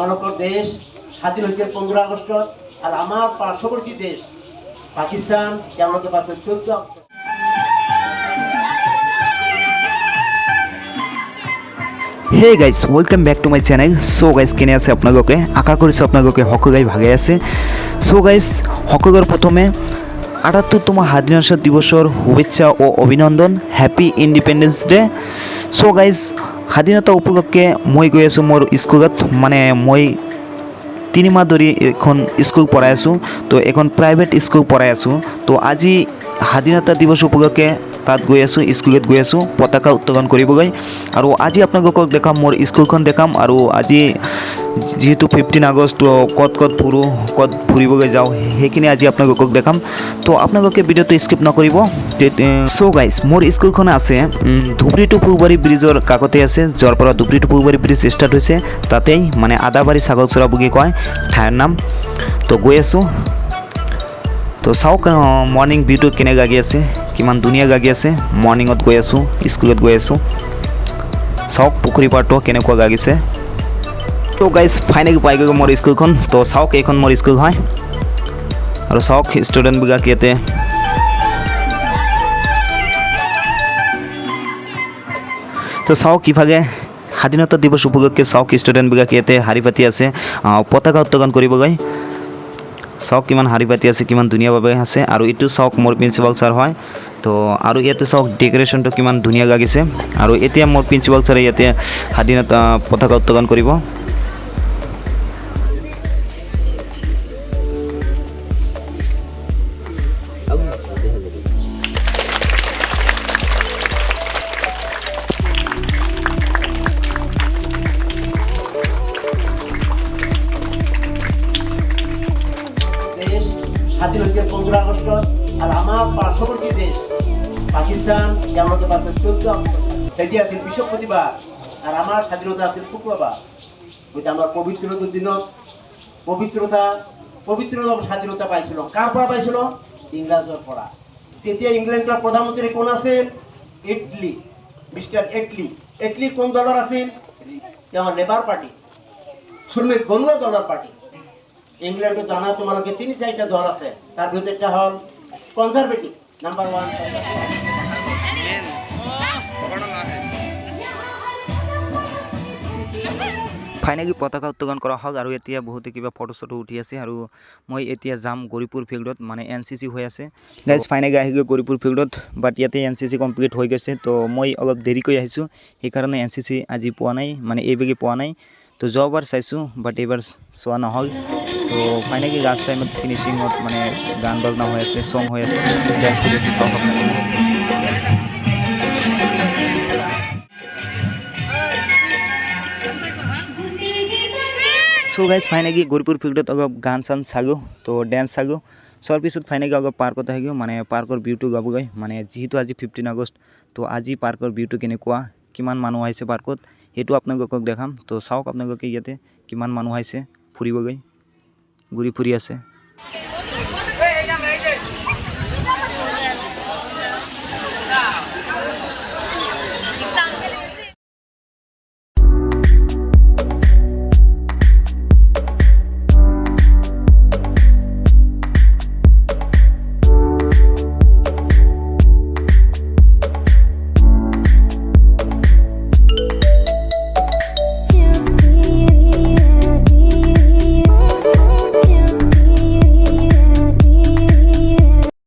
আমাদের দেশ স্বাধীন হয়েছে 15 আগস্ট আর আমার পার্শ্ববর্তী দেশ পাকিস্তান কেমন পাচ্ছে 14 August. Hey guys welcome back to my channel. So guys কেনে আছে আপোনালোকে আশা কৰিছোঁ আপোনালোকে সকলোৱে ভাগে আছে। সো গাইজ সকলোৰে প্ৰথমে ৭৮তম স্বাধীনতা দিৱসৰ শুভেচ্ছা ও অভিনন্দন। Happy independence day. So guys স্বাধীনতা উপলক্ষে মই গৈ আছোঁ মোৰ স্কুলত, মানে মই 3 মাহ ধৰি এখন স্কুল পঢ়াই আছোঁ। তো এখন প্ৰাইভেট স্কুল পঢ়াই আছোঁ। তো আজি স্বাধীনতা দিৱস উপলক্ষে তাত গৈ আছোঁ, স্কুলত গৈ আছোঁ পতাকা উত্তোলন কৰিবলৈ। আৰু আজি আপোনালোকক দেখাম, মোৰ স্কুলখন দেখাম। আৰু আজি যেহেতু 15 আগষ্ট ক'ত ফুৰিবলৈ যাওঁ সেইখিনি আজি আপোনালোকক দেখাম। তো আপোনালোকে ভিডিঅ'টো স্কিপ নকৰিব। সো গাইজ মোৰ স্কুলখন আছে ধুবুৰী টু ফুলবাৰী ব্ৰিজৰ কাষতে আছে, য'ৰ পৰা ধুবুৰী টু ফুলবাৰী ব্ৰিজ ষ্টাৰ্ট হৈছে তাতেই, মানে আদাবাৰী ছাগলচৰা বুলি কয় ঠাইৰ নাম। তো গৈ আছোঁ। তো চাওক মৰ্ণিং ভিউটো কেনে লাগি আছে, কিমান ধুনীয়া লাগি আছে। মৰ্ণিঙত গৈ আছোঁ, স্কুলত গৈ আছোঁ। চাওক পুখুৰী পাৰটো কেনেকুৱা লাগিছে। তো গাইজ ফাইনেলি পাই গ'লোঁ মোৰ স্কুলখন। তো চাওক এইখন মোৰ স্কুল হয়। আৰু চাওক ষ্টুডেণ্টবিলাক ইয়াতে তো চাওক ইভাগে স্বাধীনতা দিৱস উপলক্ষে চাওক ষ্টুডেণ্টবিলাক ইয়াতে শাৰী পাতি আছে পতাকা উত্তোলন কৰিবলৈ। চাওক কিমান শাৰী পাতি আছে, কিমান ধুনীয়াভাৱে আছে। আৰু এইটো চাওক মোৰ প্ৰিন্সিপাল ছাৰ হয়। তো আৰু ইয়াতে চাওক ডেকৰেশ্যনটো কিমান ধুনীয়া লাগিছে। আৰু এতিয়া মোৰ প্ৰিন্সিপাল ছাৰে ইয়াতে স্বাধীনতা পতাকা উত্তোলন কৰিব। স্বাধীন হয়েছে 15 আগস্ট আর আমার পার্শ্ববর্তী দেশ পাকিস্তান কেমন পাচ্ছে 14 আগস্ট। সেটি আছে বৃহস্পতিবার আর আমার স্বাধীনতা আছে শুক্রবার। ওইটা আমার পবিত্রতার দিনত পবিত্র স্বাধীনতা পাইছিল। কার পড়া পাইছিল? ইংরেজের পড়া। তেতিয়া ইংল্যান্ডের প্রধানমন্ত্রী কোন আছেন? Attlee, mister Attlee. এটলি কোন দলের আছেন? যেমন লেবার পার্টি, শ্রমিক গণুয়া দলের পার্টি। ইংল্যান্ডে জানা তোমাকে 3-4টা দল আছে, তার ভিতরে একটা হল কনজারভেটিভ নাম্বার 1। ফাইনেলি পতাকা উত্তোলন কৰা হওক। আৰু এতিয়া বহুতে কিবা ফটো চটো উঠি আছে। আৰু মই এতিয়া যাম গৌৰীপুৰ ফিল্ডত, মানে NCC হৈ আছে। গাইজ ফাইনেলি আহি গৈ গৌৰীপুৰ ফিল্ডত, বাট ইয়াতে NCC কমপ্লিট হৈ গৈছে। তো মই অলপ দেৰিকৈ আহিছোঁ, সেইকাৰণে NCC আজি পোৱা নাই, মানে এইবেলি পোৱা নাই। তো যোৱাবাৰ চাইছোঁ, বাট এইবাৰ চোৱা নহ'ল। তো ফাইনেলি লাষ্ট টাইমত ফিনিচিঙত মানে গান বাজনা হৈ আছে, চং হৈ আছে, ডেন্স কৰি আছে। চাওক আপোনালোকে। সো গাইজ ফাইনেলি গৌৰীপুৰ ফিল্ডত অলপ গান চান চালোঁ, তো ডেন্স চালোঁ। চোৱাৰ পিছত ফাইনেলি অলপ পাৰ্কত আহিলোঁ, মানে পাৰ্কৰ ভিউটো গাবগৈ। মানে যিহেতু আজি 15 আগষ্ট, তো আজি পাৰ্কৰ ভিউটো কেনেকুৱা, কিমান মানুহ আহিছে পাৰ্কত সেইটো আপোনালোকক দেখাম। তো চাওক আপোনালোকে ইয়াতে কিমান মানুহ আহিছে ফুৰিবগৈ, ঘূৰি ফুৰি আছে।